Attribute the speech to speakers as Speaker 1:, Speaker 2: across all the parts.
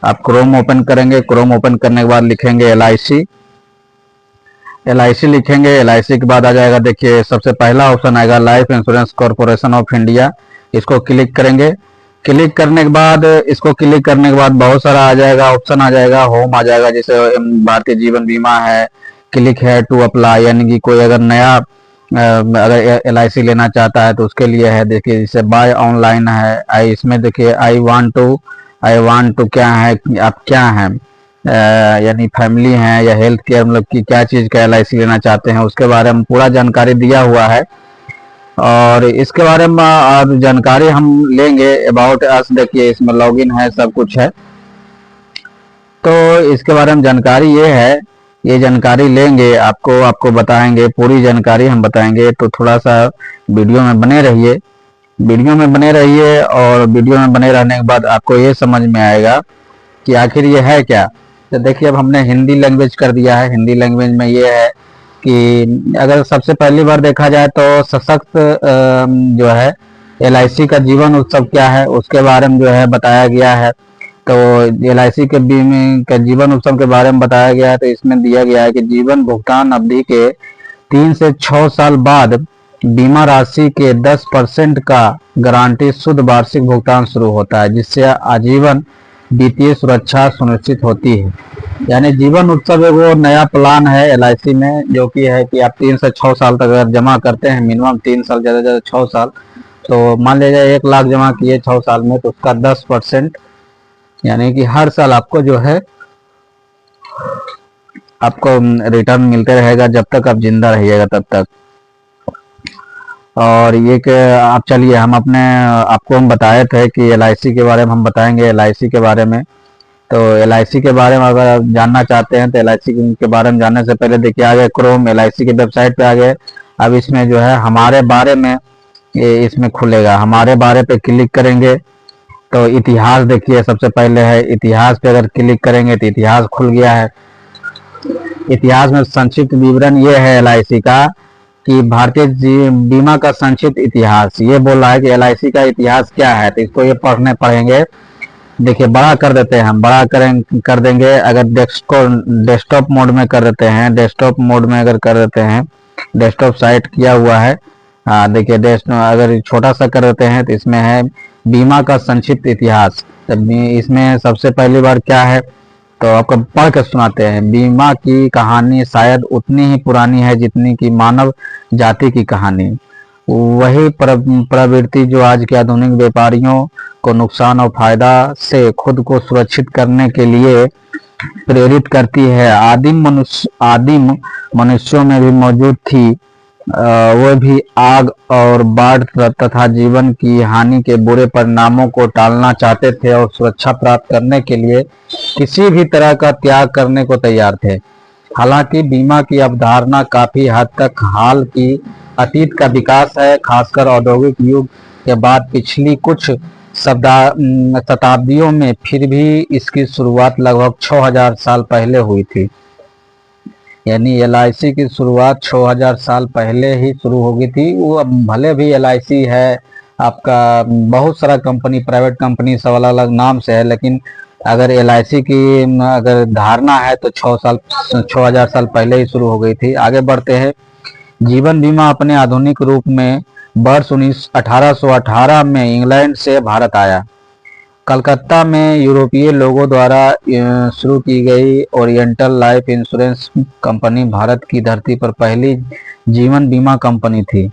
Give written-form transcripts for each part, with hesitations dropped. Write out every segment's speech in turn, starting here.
Speaker 1: आप Chrome open करेंगे, Chrome open करने के बाद लिखेंगे LIC। LIC लिखेंगे, LIC के बाद आ जाएगा, देखिए सबसे पहला ऑप्शन आएगा life insurance corporation of India. इसको क्लिक करेंगे। क्लिक करने के बाद, इसको क्लिक करने के बाद बहुत सारा आ जाएगा, ऑप्शन आ जाएगा, होम आ जाएगा, जैसे भारतीय जीवन बीमा है, क्लिक है टू अप्लाई, यानी कि कोई अगर नया अगर LIC लेना चाहता है तो उसके लिए है। देखिए जैसे बाय ऑनलाइन है, आई इसमें देखिए आई वांट टू क्या है, आप क्या हैं, यानी फैमिली है या हेल्थ केयर, मतलब कि क्या चीज़ का LIC लेना चाहते हैं, उसके बारे में पूरा जानकारी दिया हुआ है। और इसके बारे में आप जानकारी हम लेंगे। अबाउट अस देखिए इसमें लॉगिन है, सब कुछ है। तो इसके बारे में जानकारी ये है, ये जानकारी लेंगे, आपको बताएंगे, पूरी जानकारी हम बताएंगे। तो थोड़ा सा वीडियो में बने रहिए, वीडियो में बने रहिए, और वीडियो में बने रहने के बाद आपको ये समझ में आएगा कि आखिर ये है क्या। तो देखिए अब हमने हिंदी लैंग्वेज कर दिया है। हिंदी लैंग्वेज में ये है कि अगर सबसे पहली बार देखा जाए तो सशक्त जो है LIC का जीवन उत्सव क्या है उसके बारे में जो है बताया गया है। तो LIC के बीमे का जीवन उत्सव के बारे में बताया गया है। तो इसमें दिया गया है कि जीवन भुगतान अवधि के 3 से 6 साल बाद बीमा राशि के 10% का गारंटी शुद्ध वार्षिक भुगतान शुरू होता है, जिससे आजीवन वित्तीय सुरक्षा सुनिश्चित होती है। यानी जीवन उत्सव एक वो नया प्लान है LIC में, जो कि है कि आप 3 से 6 साल तक अगर जमा करते हैं, मिनिमम 3 साल, ज़्यादा ज़्यादा 6 साल, तो मान लीजिए 1 लाख जमा किए 6 साल में, तो उसका 10%, यानी कि हर साल आपको जो है आपको रिटर्न मिलते रहेगा जब तक आप जिंदा रहिएगा तब तक। और ये कि आप चलिए हम आपको हम बताए थे कि LIC के बारे में हम बताएंगे। LIC के बारे में, तो LIC के बारे में अगर आप जानना चाहते हैं तो LIC के बारे में जानने से पहले देखिए आ गए क्रोम, LIC की वेबसाइट पे आ गए। अब इसमें जो है हमारे बारे में, ये इसमें खुलेगा, हमारे बारे पे क्लिक करेंगे तो इतिहास देखिए सबसे पहले है। इतिहास पे अगर क्लिक करेंगे तो इतिहास खुल गया है। इतिहास में संक्षिप्त विवरण ये है LIC का कि भारतीय बीमा का संक्षिप्त इतिहास, ये बोल रहा है कि LIC का इतिहास क्या है। तो इसको ये पढ़ेंगे। देखिए बड़ा कर देते हैं हम, बड़ा कर देंगे। अगर डेस्कटॉप मोड में कर देते हैं, डेस्कटॉप मोड में अगर कर देते हैं, डेस्कटॉप साइट किया हुआ है। हाँ देखिए अगर छोटा सा कर देते हैं तो इसमें है बीमा का संक्षिप्त इतिहास। तो इसमें सबसे पहली बार क्या है, तो आपको पढ़ के सुनाते हैं। बीमा की कहानी शायद उतनी ही पुरानी है जितनी कि मानव जाति की कहानी। वही प्रवृत्ति जो आज के आधुनिक व्यापारियों को नुकसान और फायदा से खुद को सुरक्षित करने के लिए प्रेरित करती है, आदिम मनुष्यों में भी मौजूद थी। वह भी आग और बाढ़ तथा जीवन की हानि के बुरे परिणामों को टालना चाहते थे और सुरक्षा प्राप्त करने के लिए किसी भी तरह का त्याग करने को तैयार थे। हालांकि बीमा की अवधारणा काफी हद तक हाल की अतीत का विकास है, खासकर औद्योगिक युग के बाद पिछली कुछ शताब्दियों में। फिर भी इसकी शुरुआत लगभग 6000 साल पहले हुई थी। यानी LIC की शुरुआत 6000 साल पहले ही शुरू हो गई थी। वो अब भले भी LIC है आपका, बहुत सारा कंपनी, प्राइवेट कंपनी सब अलग अलग नाम से है, लेकिन अगर LIC की अगर धारणा है तो 6000 साल पहले ही शुरू हो गई थी। आगे बढ़ते हैं। जीवन बीमा अपने आधुनिक रूप में वर्ष 1818 में इंग्लैंड से भारत आया। कलकत्ता में यूरोपीय लोगों द्वारा शुरू की गई oriental life insurance company Bharat की धरती पर पहली जीवन बीमा कंपनी थी।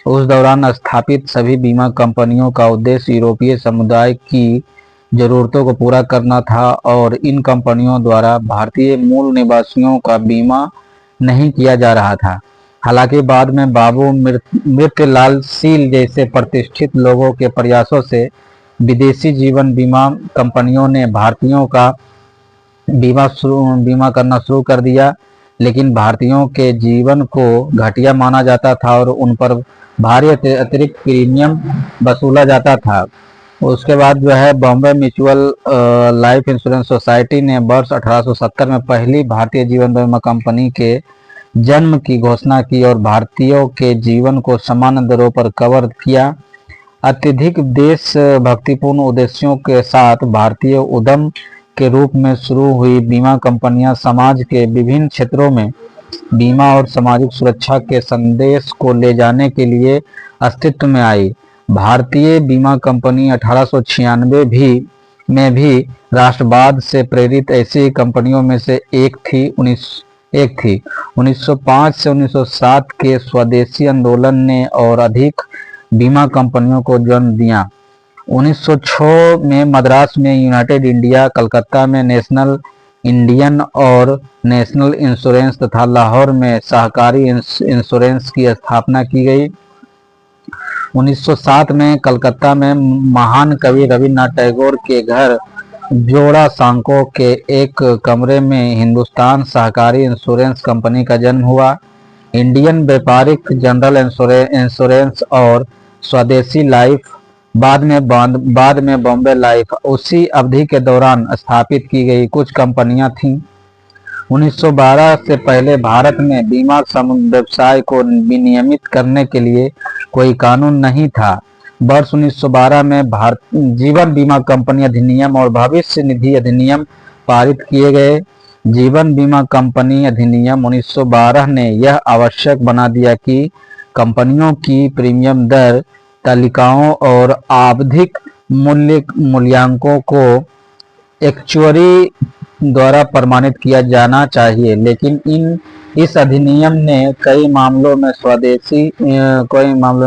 Speaker 1: उस दौरान स्थापित सभी बीमा कंपनियों का उद्देश्य यूरोपीय समुदाय की जरूरतों को पूरा करना था, और इन कंपनियों द्वारा भारतीय मूल निवासियों का बीमा नहीं किया जा रहा था। हालांकि बाद में बाबू मृत्युलाल सील जैसे प्रतिष्ठित लोगों के प्रयासों से विदेशी जीवन बीमा कंपनियों ने भारतीयों का बीमा करना शुरू कर दिया, लेकिन भारतीयों के जीवन को घटिया माना जाता था और उन पर भारी अतिरिक्त प्रीमियम वसूला जाता था। उसके बाद जो है Bombay mutual life insurance society ने वर्ष 1870 में पहली भारतीय जीवन बीमा कंपनी के जन्म की घोषणा की और भारतीयों के जीवन को समान दरों पर कवर किया। अत्यधिक देश भक्तिपूर्ण उद्देश्यों के साथ भारतीय उद्यम के रूप में शुरू हुई बीमा कंपनियां समाज के विभिन्न क्षेत्रों में बीमा और सामाजिक सुरक्षा के संदेश को ले जाने के लिए अस्तित्व में आई। भारतीय बीमा कंपनी 1896 में भी राष्ट्रवाद से प्रेरित ऐसी कंपनियों में से एक थी। 1905 से 1907 के स्वदेशी आंदोलन ने और अधिक बीमा कंपनियों को जन्म दिया। 1906 में मद्रास में यूनाइटेड इंडिया, कलकत्ता में नेशनल इंडियन और नेशनल इंश्योरेंस तथा लाहौर में सहकारी इंश्योरेंस की स्थापना की गई। 1907 में कलकत्ता में महान कवि रविन्द्रनाथ टैगोर के घर जोड़ा सांको के एक कमरे में हिंदुस्तान सहकारी इंश्योरेंस कंपनी का जन्म हुआ। इंडियन व्यापारिक जनरल इंश्योरेंस और स्वदेशी लाइफ, बाद में बॉम्बे लाइफ उसी अवधि के दौरान स्थापित की गई कुछ कंपनियां थीं। 1912 से पहले भारत में बीमा व्यवसाय को विनियमित करने के लिए कोई कानून नहीं था। वर्ष 1912 में भारत जीवन बीमा कंपनी अधिनियम और भविष्य निधि अधिनियम पारित किए गए। जीवन बीमा कंपनी अधिनियम 1912 ने यह आवश्यक बना दिया कि कंपनियों की प्रीमियम दर तालिकाओं और आवधिक मूल्यांकों को एक्चुअरी द्वारा प्रमाणित किया जाना चाहिए, लेकिन इस अधिनियम ने कई मामलों में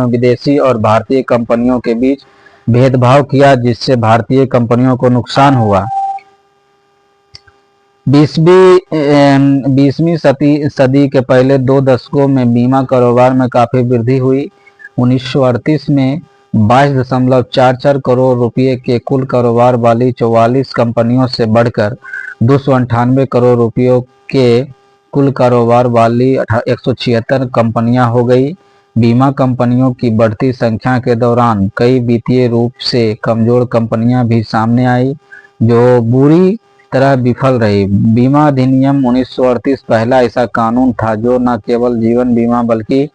Speaker 1: विदेशी और भारतीय कंपनियों के बीच भेदभाव किया, जिससे भारतीय कंपनियों को नुकसान हुआ। 20वीं सदी के पहले 2 दशकों में बीमा कारोबार में काफी वृद्धि हुई। 1938 में 22.44 करोड़ रुपए के कुल कारोबार वाली 44 कंपनियों से बढ़कर 298 करोड़ रुपयों के कुल कारोबार वाली 176 कंपनियां हो गई। बीमा कंपनियों की बढ़ती संख्या के दौरान कई वित्तीय रूप से कमजोर कंपनियां भी सामने आई, जो बुरी तरह विफल रही। बीमा अधिनियम 1938 पहला ऐसा कानून था जो न केवल जीवन बीमा बल्कि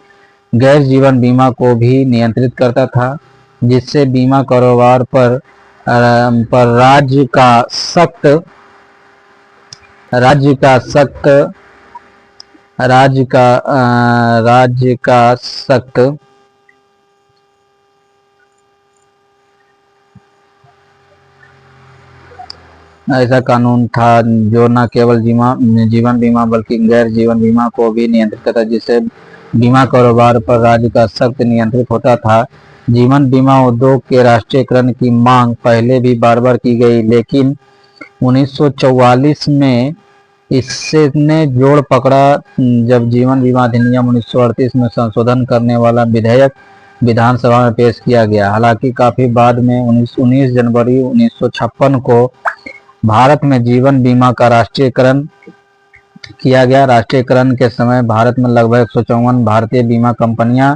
Speaker 1: गैर जीवन बीमा को भी नियंत्रित करता था, जिससे बीमा कारोबार पर राज्य का सख्त ऐसा कानून था जो न केवल जीवन बीमा बल्कि गैर जीवन बीमा को भी नियंत्रित करता, जिससे बीमा कारोबार पर राज्य का सख्त नियंत्रित होता था। जीवन बीमा उद्योग के राष्ट्रीयकरण की मांग पहले भी बार-बार की गई, लेकिन 1944 में इससे ने जोड़ पकड़ा जब जीवन बीमा अधिनियम 1938 में संशोधन करने वाला विधेयक विधानसभा में पेश किया गया। हालांकि काफी बाद में 19 जनवरी 1956 को भारत में जीवन बीमा का राष्ट्रीयकरण किया गया। राष्ट्रीयकरण के समय भारत में लगभग 154 भारतीय बीमा कंपनियां,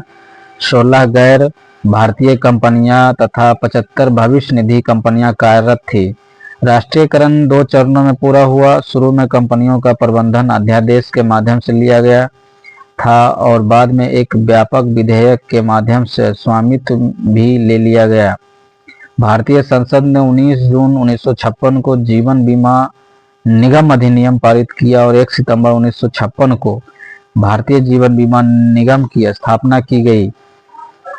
Speaker 1: 16 गैर भारतीय कंपनियां तथा 75 भविष्य निधि कंपनियां कार्यरत थी। राष्ट्रीयकरण 2 चरणों में पूरा हुआ। शुरू में कंपनियों का प्रबंधन अध्यादेश के माध्यम से लिया गया था और बाद में एक व्यापक विधेयक के माध्यम से स्वामित्व भी ले लिया गया। भारतीय संसद ने 19 जून 1956 को जीवन बीमा निगम अधिनियम पारित किया और 1 सितंबर 1956 को भारतीय जीवन बीमा निगम की स्थापना की गई,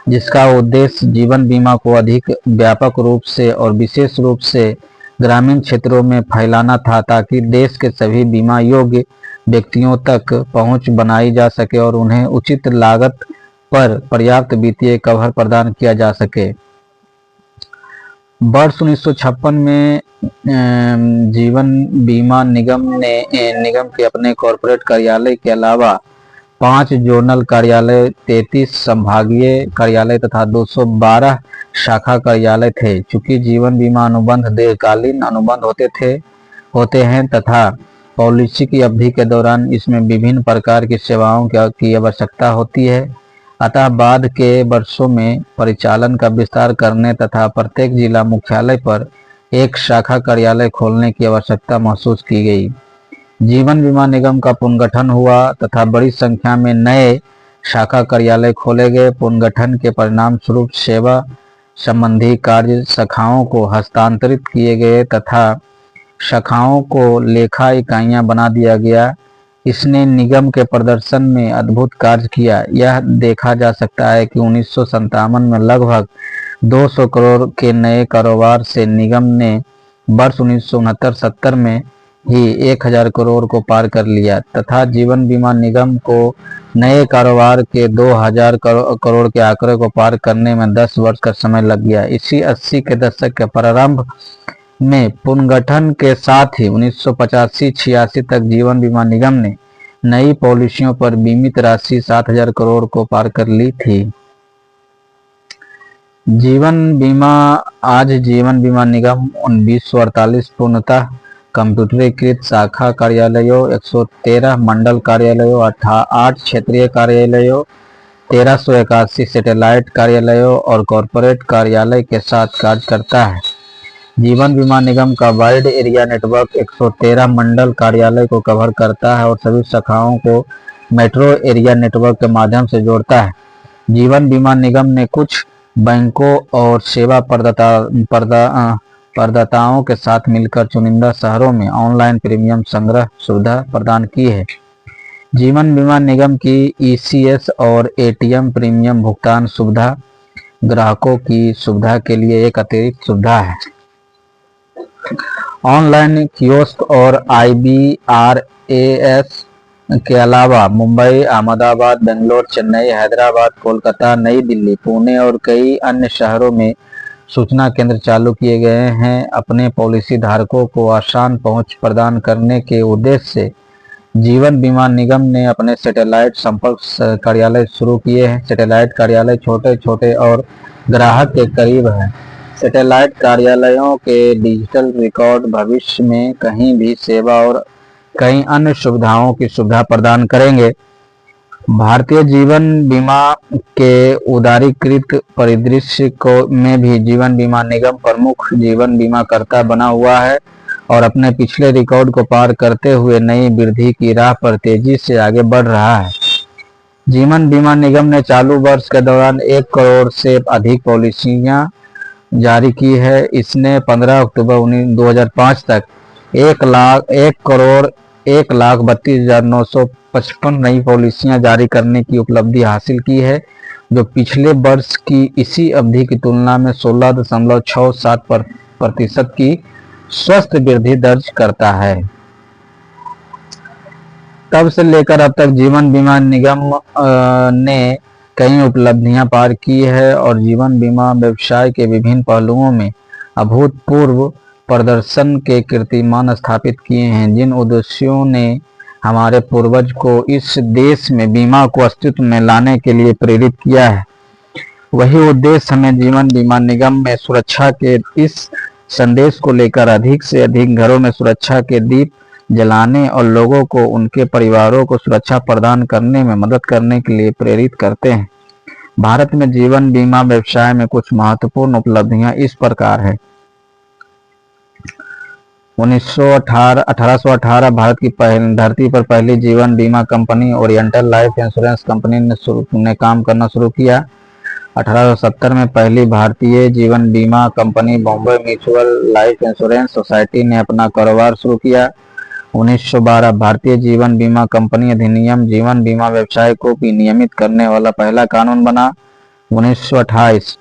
Speaker 1: जिसका उद्देश्य जीवन बीमा को अधिक व्यापक रूप से और विशेष रूप से ग्रामीण क्षेत्रों में फैलाना था, ताकि देश के सभी बीमा योग्य व्यक्तियों तक पहुंच बनाई जा सके और उन्हें उचित लागत पर पर्याप्त वित्तीय कवर प्रदान किया जा सके। वर्ष 1956 में जीवन बीमा निगम के अपने कॉरपोरेट कार्यालय के अलावा 5 जोनल कार्यालय, 33 संभागीय कार्यालय तथा 212 शाखा कार्यालय थे। चूंकि जीवन बीमा अनुबंध दीर्घकालीन अनुबंध होते हैं तथा पॉलिसी की अवधि के दौरान इसमें विभिन्न प्रकार की सेवाओं की आवश्यकता होती है, अतः बाद के वर्षों में परिचालन का विस्तार करने तथा प्रत्येक जिला मुख्यालय पर एक शाखा कार्यालय खोलने की आवश्यकता महसूस की गई। जीवन बीमा निगम का पुनर्गठन हुआ तथा बड़ी संख्या में नए शाखा कार्यालय खोले गए। पुनर्गठन के परिणाम स्वरूप सेवा संबंधी कार्य शाखाओं को हस्तांतरित किए गए तथा शाखाओं को लेखा इकाइयां बना दिया गया। इसने निगम के प्रदर्शन में अद्भुत कार्य किया। यह देखा जा सकता है कि 1957 में लगभग 200 करोड़ के नए कारोबार से निगम ने वर्ष 1969-70 में ही 1000 करोड़ को पार कर लिया तथा जीवन बीमा निगम को नए कारोबार के 2000 करोड़ के आंकड़े को पार करने में 10 वर्ष का समय लग गया। इसी 80 के दशक के प्रारंभ में पुनर्गठन के साथ ही 1985-86 तक जीवन बीमा निगम ने नई पॉलिसियों पर बीमित राशि 7000 करोड़ को पार कर ली थी। जीवन बीमा आज जीवन बीमा निगम 1948 पूर्णतः कंप्यूटरीकृत शाखा कार्यालयों, 113 मंडल कार्यालयों, 8 क्षेत्रीय कार्यालयों, 1381 सैटेलाइट कार्यालयों और कॉरपोरेट कार्यालय के साथ कार्य करता है। जीवन बीमा निगम का वाइड एरिया नेटवर्क 113 मंडल कार्यालय को कवर करता है और सभी शाखाओं को मेट्रो एरिया नेटवर्क के माध्यम से जोड़ता है। जीवन बीमा निगम ने कुछ बैंकों और सेवा प्रदाताओं के साथ मिलकर चुनिंदा शहरों में ऑनलाइन प्रीमियम संग्रह सुविधा प्रदान की है। जीवन बीमा निगम की ईसीएस और एटीएम प्रीमियम भुगतान सुविधा ग्राहकों की सुविधा के लिए एक अतिरिक्त सुविधा है। ऑनलाइन कियोस्क और IBRAS के अलावा मुंबई, अहमदाबाद, बेंगलोर, चेन्नई, हैदराबाद, कोलकाता, नई दिल्ली, पुणे और कई अन्य शहरों में सूचना केंद्र चालू किए गए हैं। अपने पॉलिसी धारकों को आसान पहुंच प्रदान करने के उद्देश्य से जीवन बीमा निगम ने अपने सैटेलाइट संपर्क कार्यालय शुरू किए हैं। सैटेलाइट कार्यालय छोटे छोटे और ग्राहक के करीब हैं। सैटेलाइट कार्यालयों के डिजिटल रिकॉर्ड भविष्य में कहीं भी सेवा और कई अन्य सुविधाओं की सुविधा प्रदान करेंगे। भारतीय जीवन बीमा के उदारीकृत परिदृश्य में भी जीवन बीमा निगम प्रमुख जीवन बीमा कर्ता बना हुआ है और अपने पिछले रिकॉर्ड को पार करते हुए नई वृद्धि की राह पर तेजी से आगे बढ़ रहा है। जीवन बीमा निगम ने चालू वर्ष के दौरान 1 करोड़ से अधिक पॉलिसियां जारी की है। इसने 15 अक्टूबर 2005 तक 1,32,955 नई पॉलिसियां जारी करने की उपलब्धि हासिल की है, जो पिछले वर्ष की इसी अवधि की तुलना में 16.67% की स्वस्थ वृद्धि दर्ज करता है। तब से लेकर अब तक जीवन बीमा निगम ने कई उपलब्धियां पार की है और जीवन बीमा व्यवसाय के विभिन्न पहलुओं में अभूतपूर्व प्रदर्शन के कीर्तिमान स्थापित किए हैं। जिन उद्देश्यों ने हमारे पूर्वज को इस देश में बीमा को अस्तित्व में लाने के लिए प्रेरित किया है, वही उद्देश्य हमें जीवन बीमा निगम में सुरक्षा के इस संदेश को लेकर अधिक से अधिक घरों में सुरक्षा के दीप जलाने और लोगों को उनके परिवारों को सुरक्षा प्रदान करने में मदद करने के लिए प्रेरित करते हैं। भारत में जीवन बीमा व्यवसाय में कुछ महत्वपूर्ण उपलब्धियां इस प्रकार है। 1818 भारत की धरती पर पहली जीवन बीमा company oriental life insurance company ने काम करना शुरू किया। 1870 में पहली भारतीय जीवन बीमा company Bombay mutual life insurance society ने अपना कारोबार शुरू किया। 1912 भारतीय जीवन बीमा कंपनी अधिनियम जीवन बीमा व्यवसाय को विनियमित करने वाला पहला कानून बना। 1928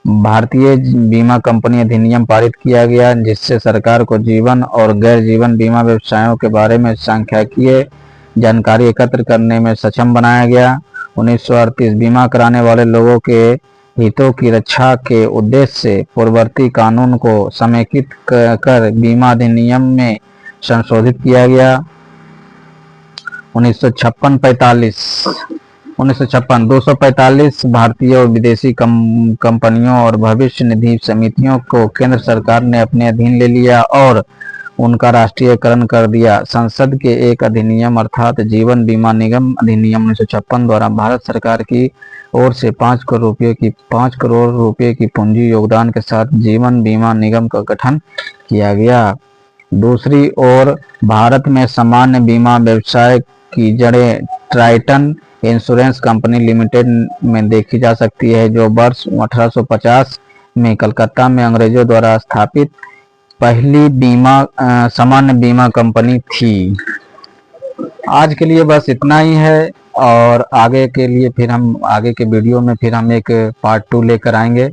Speaker 1: भारतीय बीमा कंपनी अधिनियम पारित किया गया, जिससे सरकार को जीवन और गैर जीवन बीमा व्यवसायों के बारे में सांख्यिकीय जानकारी एकत्र करने में सक्षम बनाया गया। 1938 बीमा कराने वाले लोगों के हितों की रक्षा के उद्देश्य से पूर्ववर्ती कानून को समेकित कर बीमा अधिनियम में संशोधित किया गया। 245 भारतीय और विदेशी कंपनियों और भविष्य निधि समितियों को केंद्र सरकार ने अपने अधीन ले लिया और उनका राष्ट्रीयकरण कर दिया। संसद के एक अधिनियम अर्थात जीवन बीमा निगम अधिनियम 1956 द्वारा भारत सरकार की ओर से 5 करोड़ रुपए की पूंजी योगदान के साथ जीवन बीमा निगम का गठन किया गया। दूसरी ओर भारत में सामान्य बीमा व्यवसाय की जड़ें ट्राइटन इंश्योरेंस कंपनी लिमिटेड में देखी जा सकती है, जो वर्ष 1850 में कलकत्ता में अंग्रेजों द्वारा स्थापित पहली सामान्य बीमा कंपनी थी। आज के लिए बस इतना ही है, और आगे के लिए फिर हम आगे के वीडियो में फिर हम एक पार्ट 2 लेकर आएंगे,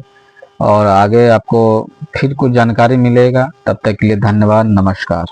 Speaker 1: और आगे आपको फिर कुछ जानकारी मिलेगा। तब तक के लिए धन्यवाद, नमस्कार।